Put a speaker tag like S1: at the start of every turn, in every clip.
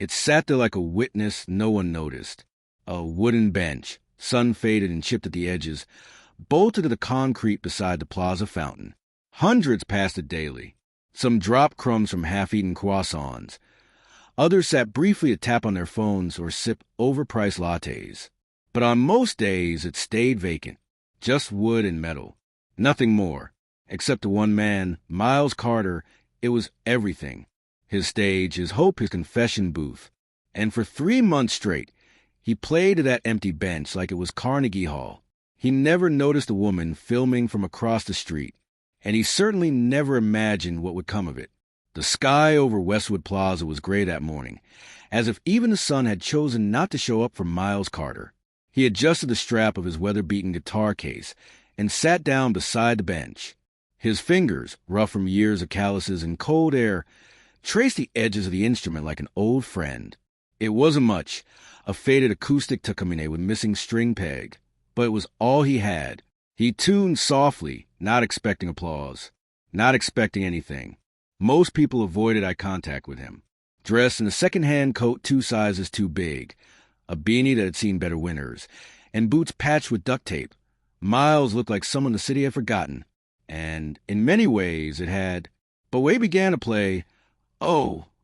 S1: It sat there like a witness no one noticed. A wooden bench, sun-faded and chipped at the edges, bolted to the concrete beside the plaza fountain. Hundreds passed it daily. Some dropped crumbs from half-eaten croissants. Others sat briefly to tap on their phones or sip overpriced lattes. But on most days, it stayed vacant. Just wood and metal. Nothing more. Except to one man, Miles Carter, it was everything. His stage, his hope, his confession booth. And for 3 months straight, he played to that empty bench like it was Carnegie Hall. He never noticed a woman filming from across the street, and he certainly never imagined what would come of it. The sky over Westwood Plaza was gray that morning, as if even the sun had chosen not to show up for Miles Carter. He adjusted the strap of his weather-beaten guitar case and sat down beside the bench. His fingers, rough from years of calluses and cold air, traced the edges of the instrument like an old friend. It wasn't much, a faded acoustic takamine with missing string peg, but it was all he had. He tuned softly, not expecting applause, not expecting anything. Most people avoided eye contact with him. Dressed in a second-hand coat 2 sizes too big, a beanie that had seen better winters, and boots patched with duct tape, Miles looked like someone the city had forgotten. And in many ways it had. But when he began to play,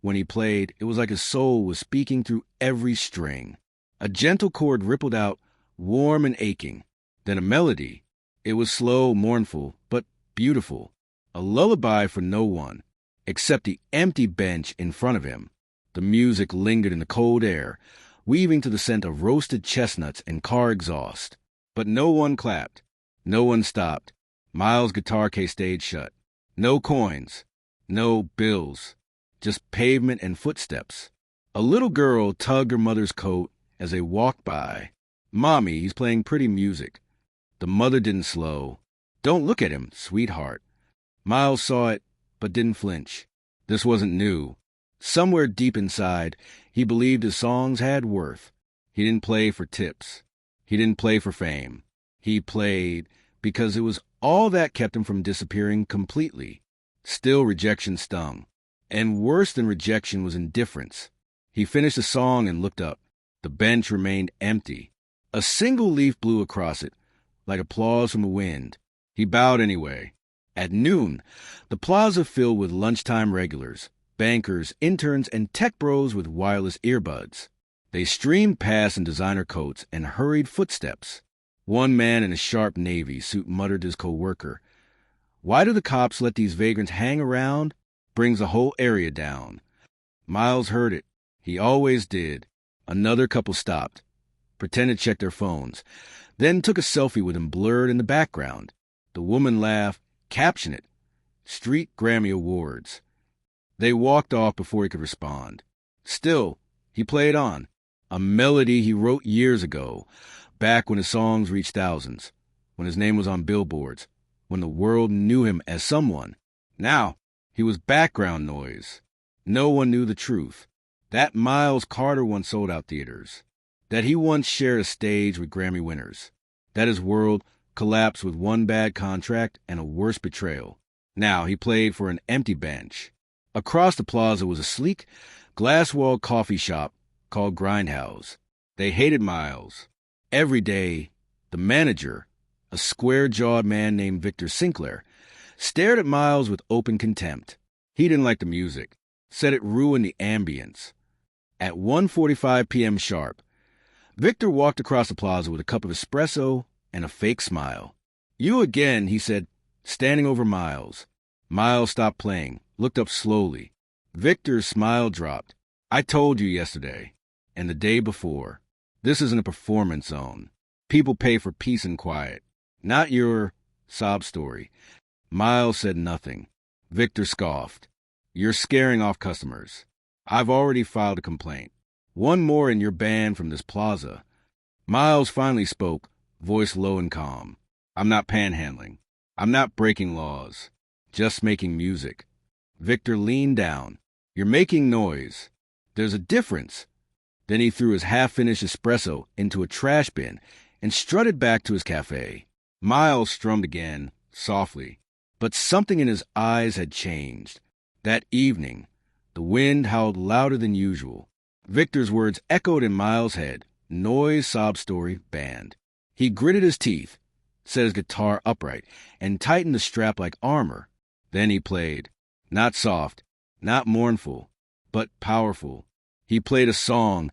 S1: when he played, it was like his soul was speaking through every string. A gentle chord rippled out, warm and aching. Then a melody. It was slow, mournful, but beautiful. A lullaby for no one, except the empty bench in front of him. The music lingered in the cold air, weaving to the scent of roasted chestnuts and car exhaust. But no one clapped. No one stopped. Miles' guitar case stayed shut. No coins. No bills. Just pavement and footsteps. A little girl tugged her mother's coat as they walked by. "Mommy, he's playing pretty music." The mother didn't slow. "Don't look at him, sweetheart." Miles saw it, but didn't flinch. This wasn't new. Somewhere deep inside, he believed his songs had worth. He didn't play for tips. He didn't play for fame. He played because it was all that kept him from disappearing completely. Still, rejection stung. And worse than rejection was indifference. He finished the song and looked up. The bench remained empty. A single leaf blew across it, like applause from the wind. He bowed anyway. At noon, the plaza filled with lunchtime regulars, bankers, interns, and tech bros with wireless earbuds. They streamed past in designer coats and hurried footsteps. One man in a sharp navy suit muttered to his co-worker, "Why do the cops let these vagrants hang around? Brings the whole area down." Miles heard it. He always did. Another couple stopped, pretended to check their phones, then took a selfie with him blurred in the background. The woman laughed, captioned it, "Street Grammy Awards." They walked off before he could respond. Still, he played on. A melody he wrote years ago, back when his songs reached thousands, when his name was on billboards, when the world knew him as someone. Now, he was background noise. No one knew the truth. That Miles Carter once sold out theaters. That he once shared a stage with Grammy winners. That his world collapsed with one bad contract and a worse betrayal. Now he played for an empty bench. Across the plaza was a sleek, glass-walled coffee shop called Grindhouse. They hated Miles. Every day, the manager, a square-jawed man named Victor Sinclair, stared at Miles with open contempt. He didn't like the music, said it ruined the ambience. At 1:45 p.m. sharp, Victor walked across the plaza with a cup of espresso and a fake smile. "You again," he said, standing over Miles. Miles stopped playing, looked up slowly. Victor's smile dropped. "I told you yesterday, and the day before, this isn't a performance zone. People pay for peace and quiet, not your sob story." Miles said nothing. Victor scoffed. "You're scaring off customers. I've already filed a complaint. One more and you're banned from this plaza." Miles finally spoke, voice low and calm. "I'm not panhandling. I'm not breaking laws. Just making music." Victor leaned down. "You're making noise. There's a difference." Then he threw his half-finished espresso into a trash bin and strutted back to his cafe. Miles strummed again, softly. But something in his eyes had changed. That evening, the wind howled louder than usual. Victor's words echoed in Miles' head. Noise, sob story, band. He gritted his teeth, set his guitar upright, and tightened the strap like armor. Then he played. Not soft, not mournful, but powerful. He played a song.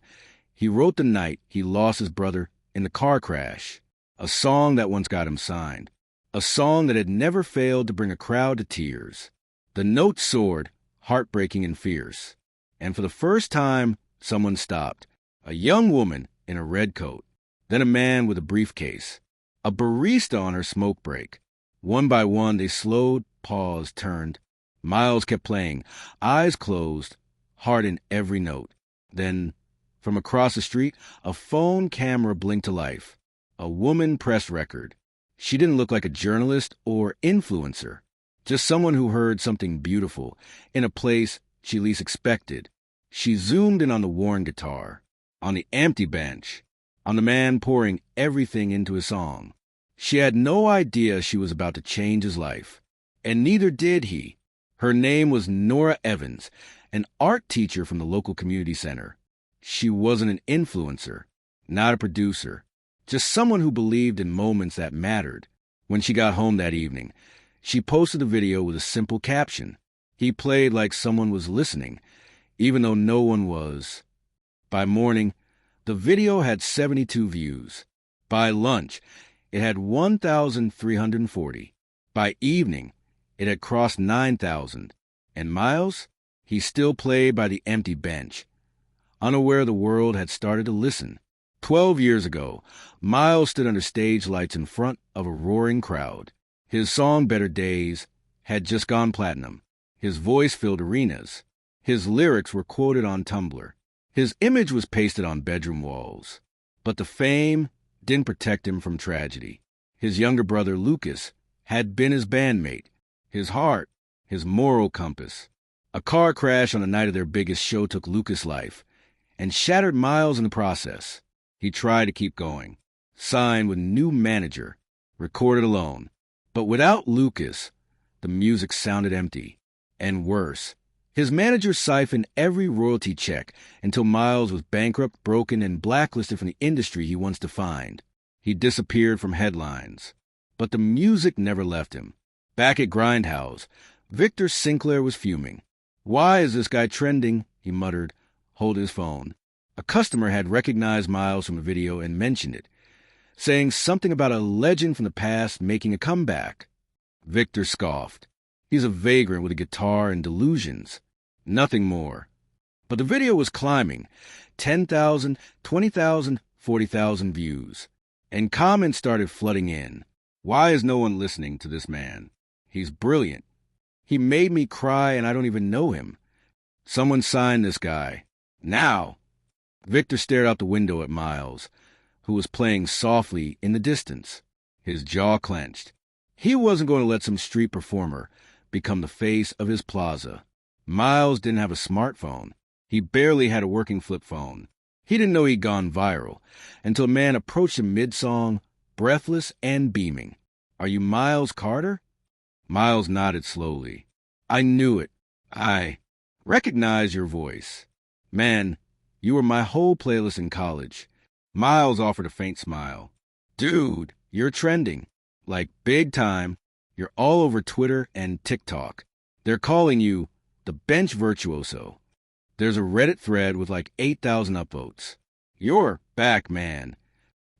S1: He wrote the night he lost his brother in the car crash. A song that once got him signed. A song that had never failed to bring a crowd to tears. The notes soared, heartbreaking and fierce. And for the first time, someone stopped. A young woman in a red coat, then a man with a briefcase, a barista on her smoke break. One by one, they slowed, paused, turned. Miles kept playing, eyes closed, heart in every note. Then, from across the street, a phone camera blinked to life. A woman pressed record. She didn't look like a journalist or influencer, just someone who heard something beautiful in a place she least expected. She zoomed in on the worn guitar, on the empty bench, on the man pouring everything into his song. She had no idea she was about to change his life, and neither did he. Her name was Nora Evans, an art teacher from the local community center. She wasn't an influencer, not a producer, just someone who believed in moments that mattered. When she got home that evening, she posted a video with a simple caption. He played like someone was listening, even though no one was. By morning, the video had 72 views. By lunch, it had 1,340. By evening, it had crossed 9,000. And Miles? He still played by the empty bench, unaware the world had started to listen. 12 years ago, Miles stood under stage lights in front of a roaring crowd. His song, Better Days, had just gone platinum. His voice filled arenas. His lyrics were quoted on Tumblr. His image was pasted on bedroom walls. But the fame didn't protect him from tragedy. His younger brother, Lucas, had been his bandmate, his heart, his moral compass. A car crash on the night of their biggest show took Lucas' life and shattered Miles in the process. He tried to keep going, signed with new manager, recorded alone. But without Lucas, the music sounded empty. And worse, his manager siphoned every royalty check until Miles was bankrupt, broken, and blacklisted from the industry he once defined. He disappeared from headlines. But the music never left him. Back at Grindhouse, Victor Sinclair was fuming. "Why is this guy trending?" he muttered, holding his phone. A customer had recognized Miles from a video and mentioned it, saying something about a legend from the past making a comeback. Victor scoffed. He's a vagrant with a guitar and delusions. Nothing more. But the video was climbing. 10,000, 20,000, 40,000 views. And comments started flooding in. Why is no one listening to this man? He's brilliant. He made me cry and I don't even know him. Someone sign this guy. Now! Victor stared out the window at Miles, who was playing softly in the distance. His jaw clenched. He wasn't going to let some street performer become the face of his plaza. Miles didn't have a smartphone. He barely had a working flip phone. He didn't know he'd gone viral until a man approached him mid-song, breathless and beaming. "Are you Miles Carter?" Miles nodded slowly. "I knew it. I recognize your voice. Man, you were my whole playlist in college." Miles offered a faint smile. "Dude, you're trending. Like big time. You're all over Twitter and TikTok. They're calling you the bench virtuoso. There's a Reddit thread with like 8,000 upvotes. You're back, man."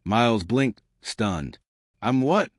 S1: Miles blinked, stunned. "I'm what?"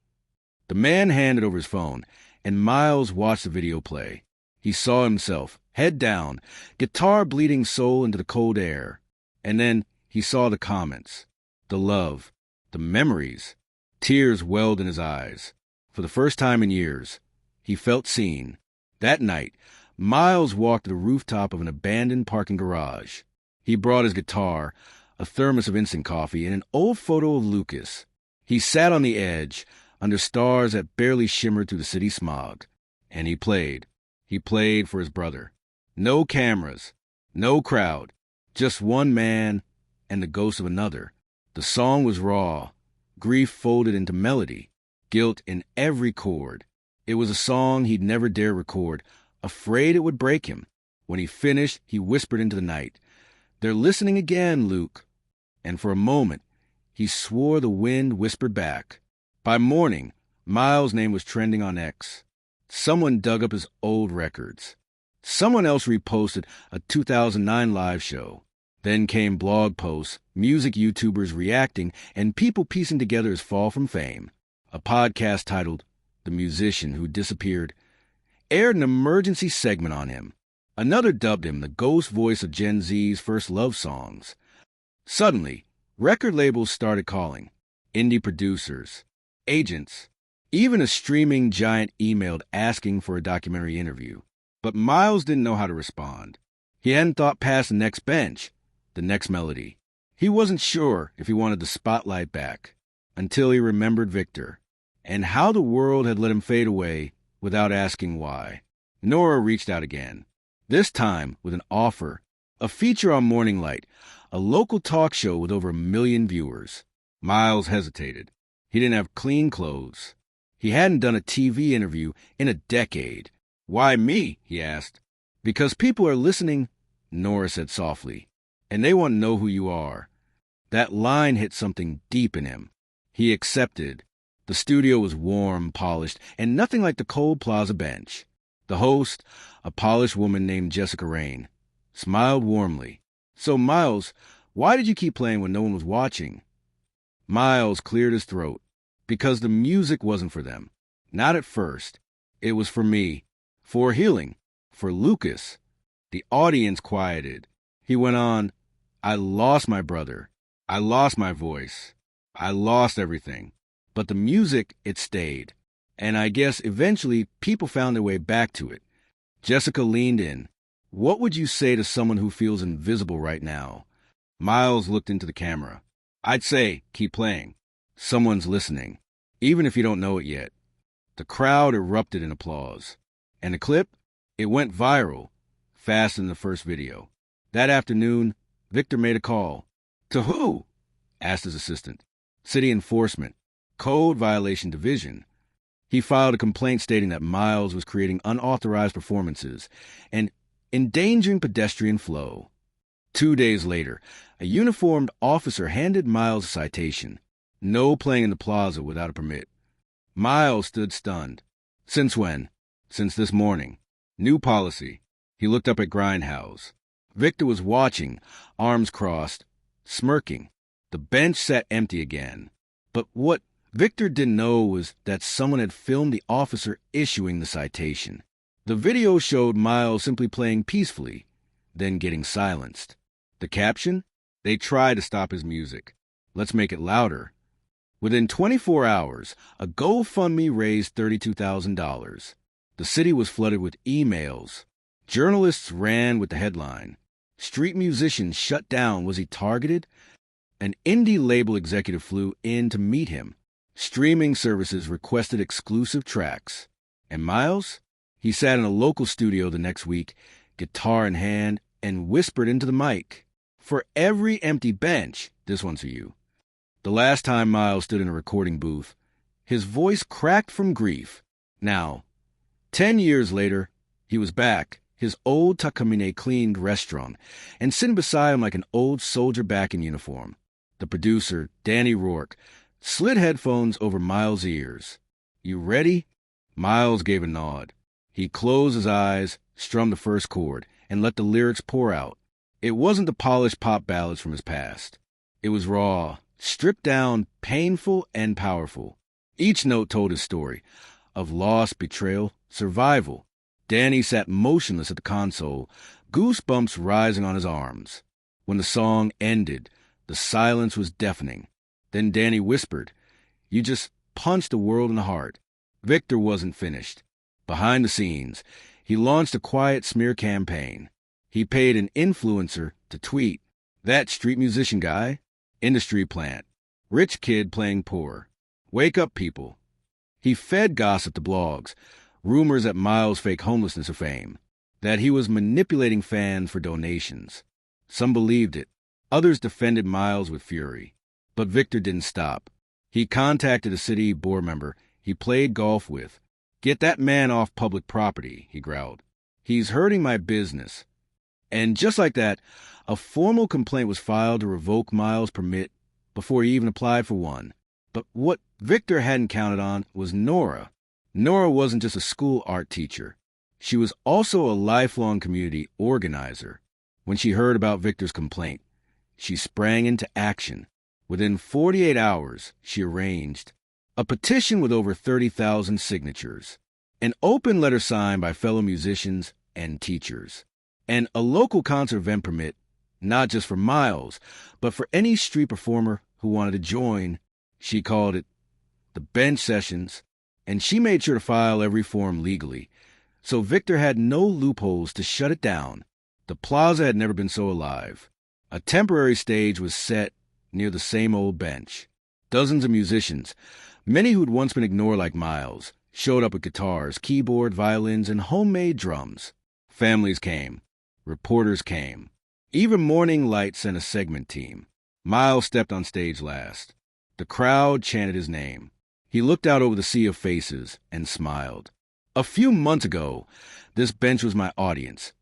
S1: The man handed over his phone, and Miles watched the video play. He saw himself, head down, guitar bleeding soul into the cold air. And then he saw the comments, the love, the memories. Tears welled in his eyes. For the first time in years, he felt seen. That night, Miles walked to the rooftop of an abandoned parking garage. He brought his guitar, a thermos of instant coffee, and an old photo of Lucas. He sat on the edge, under stars that barely shimmered through the city smog. And he played. He played for his brother. No cameras, no crowd, just one man and the ghost of another. The song was raw, grief folded into melody, guilt in every chord. It was a song he'd never dare record, afraid it would break him. When he finished, he whispered into the night, "They're listening again, Luke." And for a moment, he swore the wind whispered back. By morning, Miles' name was trending on X. Someone dug up his old records. Someone else reposted a 2009 live show. Then came blog posts, music YouTubers reacting, and people piecing together his fall from fame. A podcast titled "The Musician Who Disappeared" aired an emergency segment on him. Another dubbed him the ghost voice of Gen Z's first love songs. Suddenly, record labels started calling. Indie producers, agents, even a streaming giant emailed asking for a documentary interview. But Miles didn't know how to respond. He hadn't thought past the next bench, the next melody. He wasn't sure if he wanted the spotlight back, until he remembered Victor, and how the world had let him fade away without asking why. Nora reached out again, this time with an offer, a feature on Morning Light, a local talk show with over 1 million viewers. Miles hesitated. He didn't have clean clothes. He hadn't done a TV interview in a decade. "Why me?" he asked. "Because people are listening," Nora said softly, "and they want to know who you are." That line hit something deep in him. He accepted. The studio was warm, polished, and nothing like the cold plaza bench. The host, a polished woman named Jessica Rain, smiled warmly. "So, Miles, why did you keep playing when no one was watching?" Miles cleared his throat. "Because the music wasn't for them. Not at first. It was for me. For healing. For Lucas." The audience quieted. He went on, "I lost my brother. I lost my voice. I lost everything. But the music, it stayed. And I guess eventually people found their way back to it." Jessica leaned in. "What would you say to someone who feels invisible right now?" Miles looked into the camera. "I'd say, keep playing. Someone's listening, even if you don't know it yet." The crowd erupted in applause. And the clip? It went viral, faster than the first video. That afternoon, Victor made a call. "To who?" asked his assistant. "City Enforcement, Code Violation Division." He filed a complaint stating that Miles was creating unauthorized performances and endangering pedestrian flow. 2 days later, a uniformed officer handed Miles a citation. No playing in the plaza without a permit. Miles stood stunned. "Since when?" "Since this morning. New policy." He looked up at Grindhouse. Victor was watching, arms crossed, smirking. The bench sat empty again. But what Victor didn't know was that someone had filmed the officer issuing the citation. The video showed Miles simply playing peacefully, then getting silenced. The caption? "They tried to stop his music. Let's make it louder." Within 24 hours, a GoFundMe raised $32,000. The city was flooded with emails. Journalists ran with the headline. Street musician shut down. Was he targeted? An indie label executive flew in to meet him. Streaming services requested exclusive tracks. And Miles? He sat in a local studio the next week, guitar in hand, and whispered into the mic. "For every empty bench, this one's for you." The last time Miles stood in a recording booth, his voice cracked from grief. Now, 10 years later, he was back, his old Takamine-cleaned restaurant, and sitting beside him like an old soldier back in uniform. The producer, Danny Rourke, slid headphones over Miles' ears. "You ready?" Miles gave a nod. He closed his eyes, strummed the first chord, and let the lyrics pour out. It wasn't the polished pop ballads from his past. It was raw, stripped down, painful, and powerful. Each note told his story of loss, betrayal, survival. Danny sat motionless at the console, goosebumps rising on his arms. When the song ended, the silence was deafening. Then Danny whispered, "You just punched the world in the heart." Victor wasn't finished. Behind the scenes, he launched a quiet smear campaign. He paid an influencer to tweet, "That street musician guy? Industry plant. Rich kid playing poor. Wake up, people." He fed gossip to blogs, rumors that Miles faked homelessness or fame, that he was manipulating fans for donations. Some believed it. Others defended Miles with fury. But Victor didn't stop. He contacted a city board member he played golf with. "Get that man off public property," he growled. "He's hurting my business." And just like that, a formal complaint was filed to revoke Miles' permit before he even applied for one. But what Victor hadn't counted on was Nora. Nora wasn't just a school art teacher. She was also a lifelong community organizer. When she heard about Victor's complaint, she sprang into action. Within 48 hours, she arranged a petition with over 30,000 signatures, an open letter signed by fellow musicians and teachers, and a local concert event permit, not just for Miles, but for any street performer who wanted to join. She called it the bench sessions, and she made sure to file every form legally, so Victor had no loopholes to shut it down. The plaza had never been so alive. A temporary stage was set near the same old bench. Dozens of musicians, many who'd once been ignored like Miles, showed up with guitars, keyboard, violins, and homemade drums. Families came. Reporters came. Even Morning Light sent a segment team. Miles stepped on stage last. The crowd chanted his name. He looked out over the sea of faces and smiled. "A few months ago, this bench was my audience,"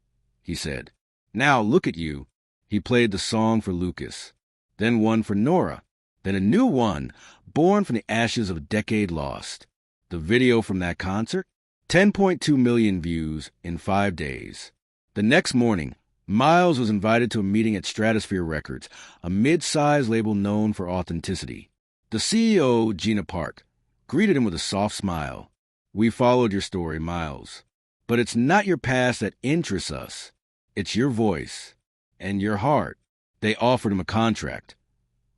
S1: he said. "Now look at you." He played the song for Lucas, then one for Nora, then a new one, born from the ashes of a decade lost. The video from that concert? 10.2 million views in 5 days. The next morning, Miles was invited to a meeting at Stratosphere Records, a mid-sized label known for authenticity. The CEO, Gina Park, greeted him with a soft smile. "We followed your story, Miles. But it's not your past that interests us. It's your voice and your heart." They offered him a contract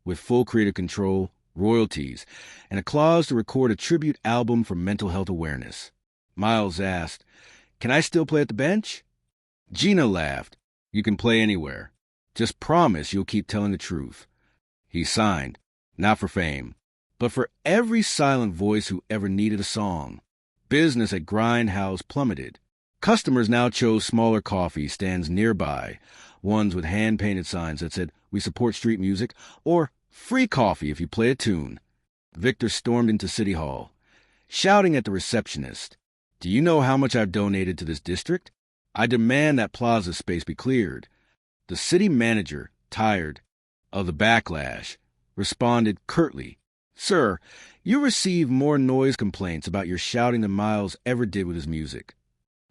S1: with full creative control, royalties, and a clause to record a tribute album for mental health awareness. Miles asked, "Can I still play at the bench?" Gina laughed. "You can play anywhere. Just promise you'll keep telling the truth." He signed, not for fame, but for every silent voice who ever needed a song. Business at Grindhouse plummeted. Customers now chose smaller coffee stands nearby, ones with hand-painted signs that said, "We support street music," or "Free coffee if you play a tune." Victor stormed into City Hall, shouting at the receptionist, "Do you know how much I've donated to this district? I demand that plaza space be cleared." The city manager, tired of the backlash, responded curtly, "Sir, you receive more noise complaints about your shouting than Miles ever did with his music."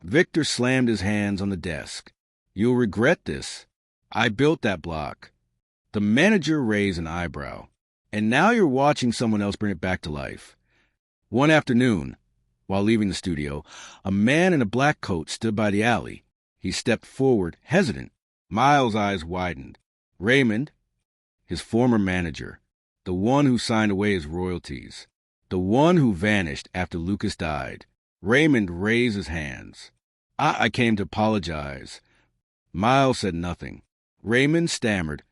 S1: Victor slammed his hands on the desk. "You'll regret this. I built that block." The manager raised an eyebrow. "And now you're watching someone else bring it back to life." One afternoon, while leaving the studio, a man in a black coat stood by the alley. He stepped forward, hesitant. Miles' eyes widened. Raymond, his former manager, the one who signed away his royalties, the one who vanished after Lucas died. Raymond raised his hands. I came to apologize." Miles said nothing. Raymond stammered,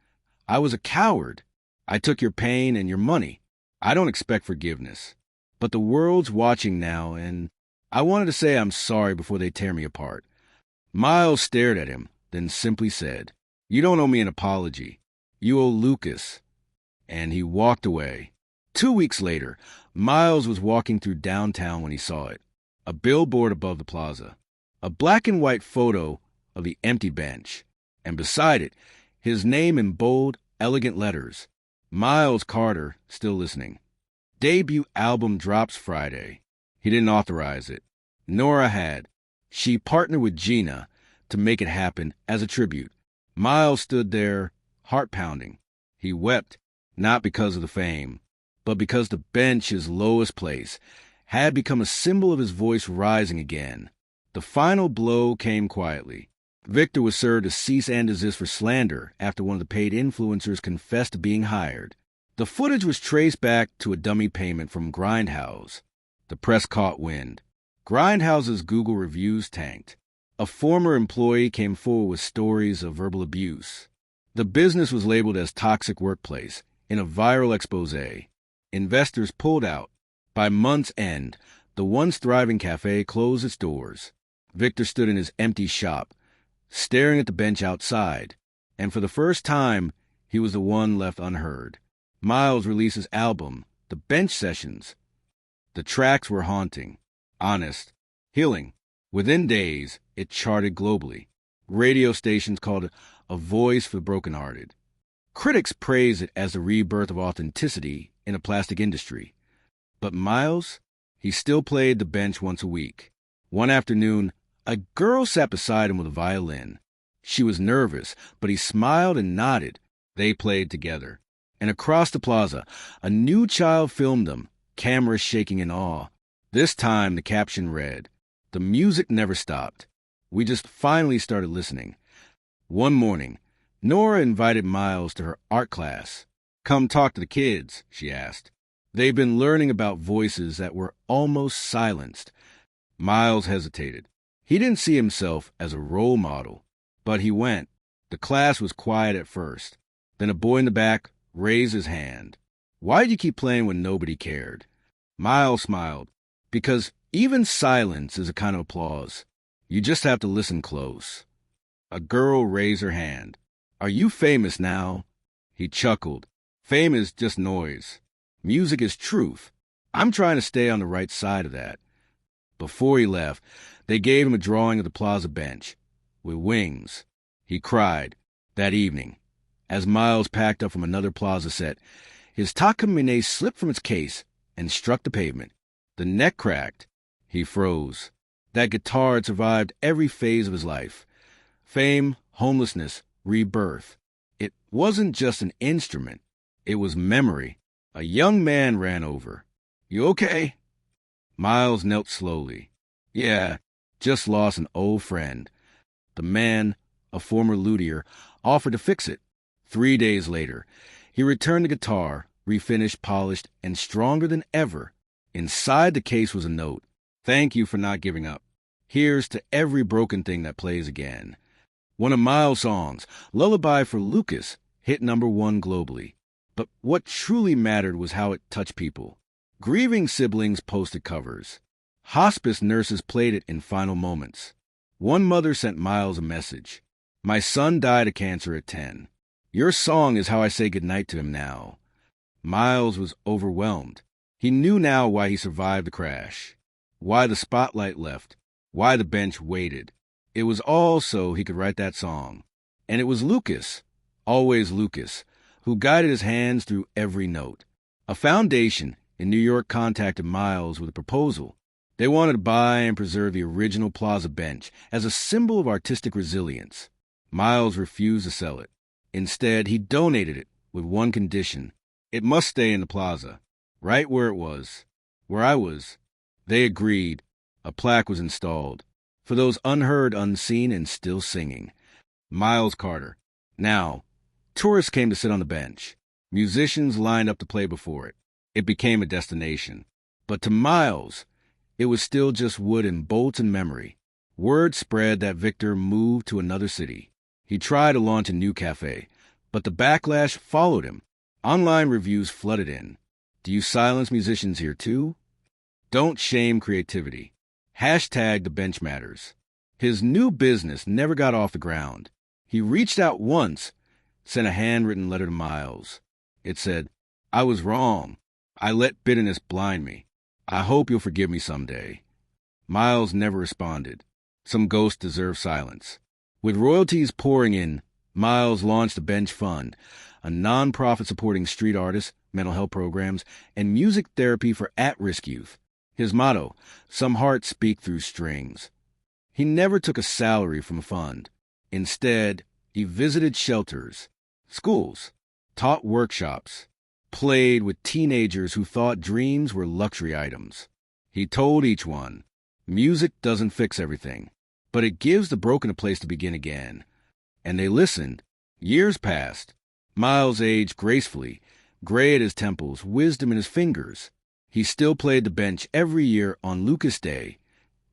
S1: "I was a coward. I took your pain and your money. I don't expect forgiveness. But the world's watching now, and I wanted to say I'm sorry before they tear me apart." Miles stared at him, then simply said, "You don't owe me an apology. You owe Lucas." And he walked away. 2 weeks later, Miles was walking through downtown when he saw it. A billboard above the plaza. A black and white photo of the empty bench. And beside it, his name in bold, elegant letters. Miles Carter, still listening. Debut album drops Friday. He didn't authorize it. Nora had. She partnered with Gina to make it happen as a tribute. Miles stood there, heart pounding. He wept, not because of the fame, but because the bench, his lowest place, had become a symbol of his voice rising again. The final blow came quietly. Victor was served a cease and desist for slander after one of the paid influencers confessed to being hired. The footage was traced back to a dummy payment from Grindhouse. The press caught wind. Grindhouse's Google reviews tanked. A former employee came forward with stories of verbal abuse. The business was labeled as toxic workplace in a viral expose. Investors pulled out. By month's end, the once thriving cafe closed its doors. Victor stood in his empty shop, staring at the bench outside, and for the first time, he was the one left unheard. Miles released his album, The Bench Sessions. The tracks were haunting, honest, healing. Within days, it charted globally. Radio stations called it a voice for the brokenhearted. Critics praise it as the rebirth of authenticity in the plastic industry. But Miles, he still played the bench once a week. One afternoon, a girl sat beside him with a violin. She was nervous, but he smiled and nodded. They played together. And across the plaza, a new child filmed them, cameras shaking in awe. This time, the caption read, "The music never stopped. We just finally started listening." One morning, Nora invited Miles to her art class. "Come talk to the kids," she asked. They've been learning about voices that were almost silenced. Miles hesitated. He didn't see himself as a role model, but he went. The class was quiet at first. Then a boy in the back raised his hand. "Why did you keep playing when nobody cared?" Miles smiled. "Because even silence is a kind of applause. You just have to listen close." A girl raised her hand. "Are you famous now?" He chuckled. "Fame is just noise. Music is truth. I'm trying to stay on the right side of that." Before he left, they gave him a drawing of the plaza bench with wings. He cried that evening. As Miles packed up from another plaza set, his Takamine slipped from its case and struck the pavement. The neck cracked. He froze. That guitar had survived every phase of his life. Fame, homelessness, rebirth. It wasn't just an instrument. It was memory. A young man ran over. "You okay?" Miles knelt slowly. "Yeah, just lost an old friend." The man, a former luthier, offered to fix it. 3 days later, he returned the guitar, refinished, polished, and stronger than ever. Inside the case was a note. "Thank you for not giving up. Here's to every broken thing that plays again." One of Miles' songs, Lullaby for Lucas, hit #1 globally. But what truly mattered was how it touched people. Grieving siblings posted covers. Hospice nurses played it in final moments. One mother sent Miles a message. "My son died of cancer at 10. Your song is how I say goodnight to him now." Miles was overwhelmed. He knew now why he survived the crash, why the spotlight left, why the bench waited. It was all so he could write that song. And it was Lucas, always Lucas, who guided his hands through every note. A foundation in New York contacted Miles with a proposal. They wanted to buy and preserve the original plaza bench as a symbol of artistic resilience. Miles refused to sell it. Instead, he donated it with one condition. It must stay in the plaza, right where it was, where I was. They agreed. A plaque was installed. For those unheard, unseen, and still singing. Miles Carter. Now, tourists came to sit on the bench. Musicians lined up to play before it. It became a destination. But to Miles, it was still just wood and bolts and memory. Word spread that Victor moved to another city. He tried to launch a new cafe, but the backlash followed him. Online reviews flooded in. "Do you silence musicians here too?" "Don't shame creativity." #The bench matters. His new business never got off the ground. He reached out once, sent a handwritten letter to Miles. It said, "I was wrong. I let bitterness blind me. I hope you'll forgive me someday." Miles never responded. Some ghosts deserve silence. With royalties pouring in, Miles launched the Bench Fund, a nonprofit supporting street artists, mental health programs, and music therapy for at-risk youth. His motto, "Some hearts speak through strings." He never took a salary from a fund. Instead, he visited shelters, schools, taught workshops, played with teenagers who thought dreams were luxury items. He told each one, music doesn't fix everything, but it gives the broken a place to begin again. And they listened. Years passed. Miles aged gracefully, gray at his temples, wisdom in his fingers. He still played the bench every year on Lucas Day,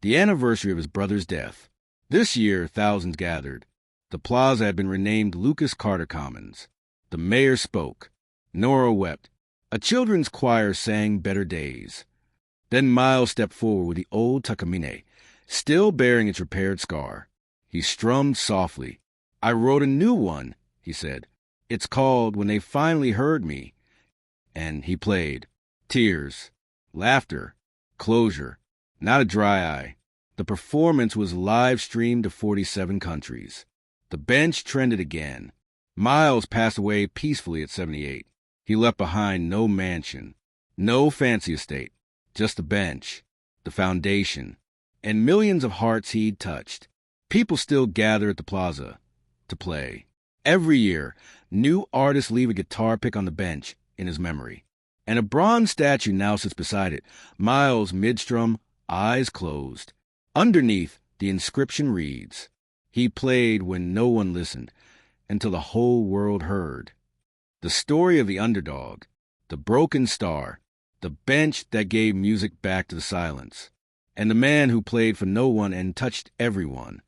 S1: the anniversary of his brother's death. This year, thousands gathered. The plaza had been renamed Lucas Carter Commons. The mayor spoke. Nora wept. A children's choir sang Better Days. Then Miles stepped forward with the old takamine, still bearing its repaired scar. He strummed softly. "I wrote a new one," he said. "It's called When They Finally Heard Me." And he played. Tears, laughter, closure, not a dry eye. The performance was live-streamed to 47 countries. The bench trended again. Miles passed away peacefully at 78. He left behind no mansion, no fancy estate, just the bench, the foundation, and millions of hearts he'd touched. People still gather at the plaza to play. Every year, new artists leave a guitar pick on the bench in his memory. And a bronze statue now sits beside it, Miles mid-strum, eyes closed. Underneath, the inscription reads, "He played when no one listened, until the whole world heard." The story of the underdog, the broken star, the bench that gave music back to the silence, and the man who played for no one and touched everyone.